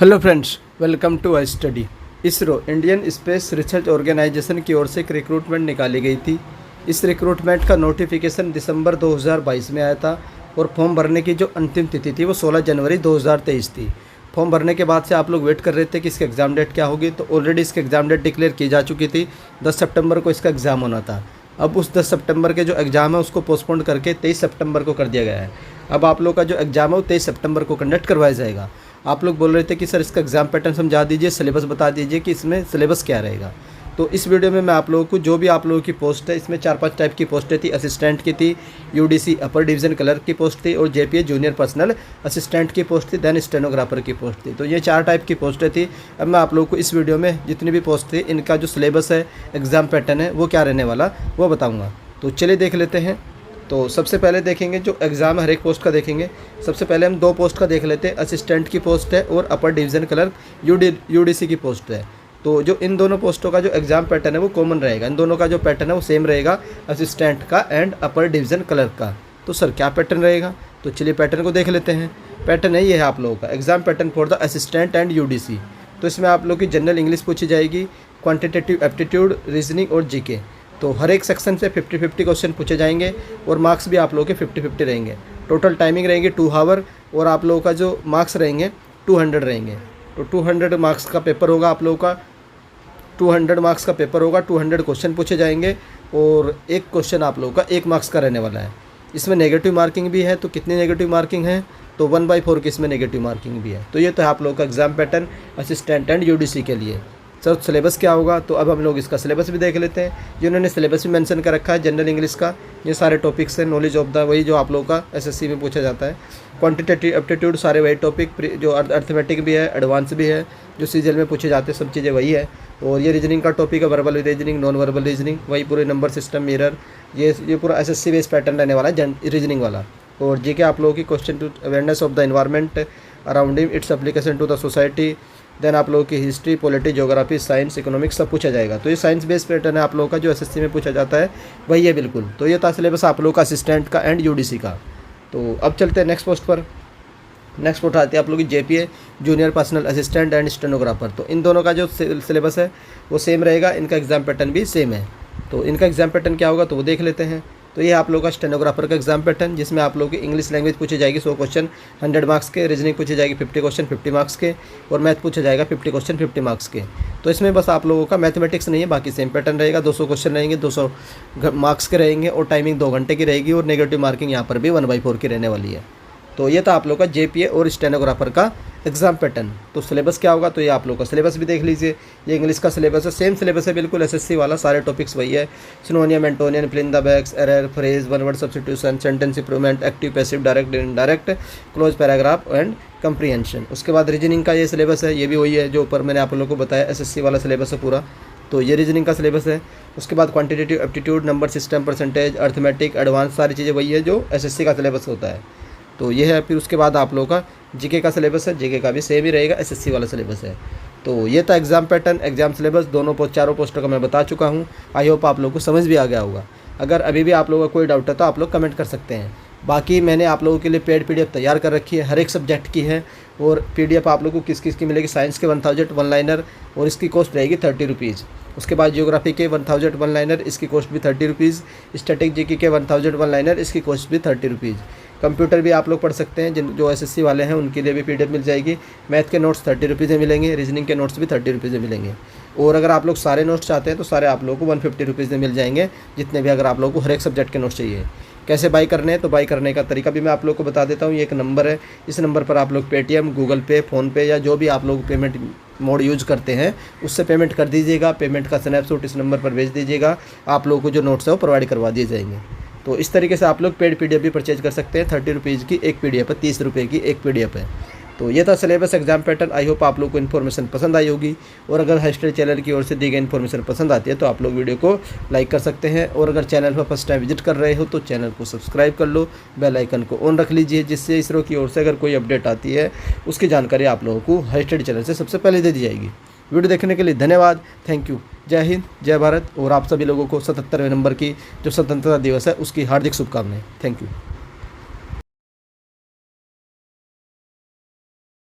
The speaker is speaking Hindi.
Hello friends, welcome to I study. ISRO Indian Space Research Organisation की ओर से एक रिक्रूटमेंट निकाली गई थी। इस रिक्रूटमेंट का नोटिफिकेशन दिसंबर 2022 में आया था और फॉर्म भरने की जो अंतिम तिथि थी वो 16 जनवरी 2023 थी। फॉर्म भरने के बाद से आप लोग वेट कर रहे थे कि इसकी एग्ज़ाम डेट क्या होगी, तो ऑलरेडी इसकी एग्ज़ाम डेट डिक्लेयर की जा चुकी थी। 10 सितंबर को इसका एग्ज़ाम होना था। अब उस 10 सितंबर के जो एग्ज़ाम है उसको पोस्टपोन करके 23 सितंबर को कर दिया गया है। अब आप लोग का जो एग्ज़ाम है वो 23 सितंबर को कंडक्ट करवाया जाएगा। आप लोग बोल रहे थे कि सर इसका एग्ज़ाम पैटर्न समझा दीजिए, सिलेबस बता दीजिए कि इसमें सिलेबस क्या रहेगा। तो इस वीडियो में मैं आप लोगों को जो भी आप लोगों की पोस्ट है, इसमें 4-5 टाइप की पोस्टें थी। असिस्टेंट की थी, यूडीसी अपर डिवीज़न क्लर्क की पोस्ट थी और जेपीए जूनियर पर्सनल असिस्टेंट की पोस्ट थी, देन स्टेनोग्राफर की पोस्ट थी। तो ये 4 टाइप की पोस्टें थी। अब मैं आप लोगों को इस वीडियो में जितनी भी पोस्ट थी इनका जो सिलेबस है, एग्ज़ाम पैटर्न है वो क्या रहने वाला वो बताऊँगा। तो चलिए देख लेते हैं। तो सबसे पहले देखेंगे जो एग्ज़ाम हर एक पोस्ट का देखेंगे। सबसे पहले हम 2 पोस्ट का देख लेते हैं, असिस्टेंट की पोस्ट है और अपर डिवीज़न क्लर्क यूडीसी की पोस्ट है। तो जो इन दोनों पोस्टों का जो एग्ज़ाम पैटर्न है वो कॉमन रहेगा। इन दोनों का जो पैटर्न है वो सेम रहेगा, असिस्टेंट का एंड अपर डिवीज़न क्लर्क का। तो सर क्या पैटर्न रहेगा, तो चलिए पैटर्न को देख लेते हैं। पैटर्न है ये है आप लोगों का exam pattern for the assistant and UDC. तो इसमें आप लोग की जनरल इंग्लिश पूछी जाएगी, क्वान्टिटेटिव एप्टीट्यूड, रीजनिंग और जीके। तो हर एक सेक्शन से 50-50 क्वेश्चन पूछे जाएंगे और मार्क्स भी आप लोगों के 50-50 रहेंगे। टोटल टाइमिंग रहेंगी 2 आवर और आप लोगों का जो मार्क्स रहेंगे 200 रहेंगे। तो 200 मार्क्स का पेपर होगा आप लोगों का, 200 मार्क्स का पेपर होगा। 200 क्वेश्चन पूछे जाएंगे और एक क्वेश्चन आप लोगों का 1 मार्क्स का रहने वाला है। इसमें नेगेटिव मार्किंग भी है। तो कितनी नेगेटिव मार्किंग है, तो 1/4 की इसमें नेगेटिव मार्किंग भी है। तो ये तो है आप लोगों का exam pattern assistant and UDC के लिए। सर सिलेबस क्या होगा, तो अब हम लोग इसका सिलेबस भी देख लेते हैं। जिन्होंने सिलेबस भी मेंशन कर रखा है जनरल इंग्लिश का, ये सारे टॉपिक्स हैं। नॉलेज ऑफ द वही जो आप लोगों का एसएससी में पूछा जाता है। क्वांटिटेटिव एप्टीट्यूड सारे वही टॉपिक, जो अर्थमेटिक भी है, एडवांस भी है, जो सीजीएल में पूछे जाते हैं सब चीज़ें वही है। और ये रीजनिंग का टॉपिक है, verbal reasoning, non verbal reasoning, वही पूरे नंबर सिस्टम, मिरर, ये पूरा एसएससी बेस्ड पैटर्न रहने वाला है रीजनिंग वाला। और जीके आप लोगों की question to awareness of the environment around him, it's application to the society, then आप लोगों की history, polity, geography, science, economics सब पूछा जाएगा। तो ये साइंस बेस्ड पैटर्न है आप लोगों का, जो एसएससी में पूछा जाता है वही है बिल्कुल। तो ये था सिलेबस आप लोगों का असिस्टेंट का एंड यूडीसी का। तो अब चलते हैं नेक्स्ट पोस्ट पर। नेक्स्ट पोस्ट आती है आप लोगों की JPA junior personal assistant and stenographer. तो इन दोनों का जो सिलेबस है वो सेम रहेगा, इनका एग्ज़ाम पैटर्न भी सेम है। तो इनका एग्ज़ाम पैटर्न क्या होगा तो वो देख लेते हैं। तो ये आप लोगों का स्टेनोग्राफर का एग्जाम पैटर्न, जिसमें आप लोगों की इंग्लिश लैंग्वेज पूछी जाएगी 100 क्वेश्चन 100 मार्क्स के, रीजनिंग पूछी जाएगी 50 क्वेश्चन 50 मार्क्स के, और मैथ पूछा जाएगा 50 क्वेश्चन 50 मार्क्स के। तो इसमें बस आप लोगों का मैथमेटिक्स नहीं है, बाकी सेम पैटर्न रहेगा। 200 क्वेश्चन रहेंगे, 200 मार्क्स के रहेंगे और टाइमिंग 2 घंटे की रहेगी और नेगेटिव मार्किंग यहाँ पर भी 1/4 की रहने वाली है। तो ये था आप लोग का जेपीए और स्टेनोग्राफर का एग्जाम पैटर्न। तो सिलेबस क्या होगा, तो ये आप लोग का सिलेबस भी देख लीजिए। ये इंग्लिश का सिलेबस है, सेम सिलेबस है बिल्कुल एसएससी वाला, सारे टॉपिक्स वही है। Synonym, antonym, fill in the blanks, error, phrase, one word substitution, sentence improvement, active, passive, direct, indirect, cloze paragraph and comprehension. उसके बाद रीजनिंग का ये सिलेबस है, ये भी वही है जो ऊपर मैंने आप लोगों को बताया, एसएससी वाला सिलेबस है पूरा। तो ये रीजनिंग का सिलेबस है। उसके बाद quantitative aptitude, number system, percentage, arithmetic, advance, सारी चीज़ें वही है जो एसएससी का सिलेबस होता है। तो ये है। फिर उसके बाद आप लोगों का जीके का सिलेबस है, जीके का भी सेम ही रहेगा, एसएससी वाला सिलेबस है। तो ये था एग्जाम पैटर्न, एग्जाम सिलेबस, चारों पोस्टों का मैं बता चुका हूँ। आई होप आप लोगों को समझ भी आ गया होगा। अगर अभी भी आप लोगों का कोई डाउट है तो आप लोग कमेंट कर सकते हैं। बाकी मैंने आप लोगों के लिए पेड पीडीएफ तैयार कर रखी है, हर एक सब्जेक्ट की है। और पीडीएफ आप लोगों को किस किस की मिलेगी, साइंस के 1000 वन लाइनर और इसकी कॉस्ट रहेगी 30 रुपीज़। उसके बाद ज्योग्राफी के 1000 वन लाइनर, इसकी कॉस्ट भी 30 रुपीज़। स्टैटिक जीके के 1000 वन लाइनर, इसकी कॉस्ट भी 30 रुपीज़। कंप्यूटर भी आप लोग पढ़ सकते हैं, जो एसएससी वाले हैं उनके लिए भी पीडीएफ मिल जाएगी। मैथ के नोट्स 30 रुपीज़ में मिलेंगे, रीजनिंग के नोट्स भी 30 रुपीज़ में मिलेंगे। और अगर आप लोग सारे नोट्स चाहते हैं तो सारे आप लोगों को 150 रुपीज़ में मिल जाएंगे, जितने भी अगर आप लोगों को हर एक सब्जेक्ट के नोट्स चाहिए। कैसे बाई करने हैं, तो बाई करने का तरीका भी मैं आप लोग को बता देता हूँ। ये एक नंबर है, इस नंबर पर आप लोग पेटीएम, गूगल पे, फ़ोनपे या जो भी आप लोग पेमेंट मोड यूज़ करते हैं उससे पेमेंट कर दीजिएगा। पेमेंट का स्नैपशॉट इस नंबर पर भेज दीजिएगा, आप लोगों को जो नोट्स है वो प्रोवाइड करवा दिए जाएंगे। तो इस तरीके से आप लोग पेड पीडीएफ भी परचेज कर सकते हैं। 30 रुपीज़ की एक पीडीएफ है, 30 रुपये की एक पीडीएफ है। तो ये था syllabus, exam pattern. I hope आप लोग को इन्फॉर्मेशन पसंद आई होगी। और अगर हाईस्टडी चैनल की ओर से दी गई इन्फॉर्मेशन पसंद आती है तो आप लोग वीडियो को लाइक कर सकते हैं। और अगर चैनल पर फर्स्ट टाइम विजिट कर रहे हो तो चैनल को सब्सक्राइब कर लो, बेल आइकन को ऑन रख लीजिए, जिससे इसरो की ओर से अगर कोई अपडेट आती है उसकी जानकारी आप लोगों को हाईस्टडी चैनल से सबसे पहले दे दी जाएगी। वीडियो देखने के लिए धन्यवाद, थैंक यू। जय हिंद, जय भारत। और आप सभी लोगों को 77वें नंबर की जो स्वतंत्रता दिवस है उसकी हार्दिक शुभकामनाएं। Thank you.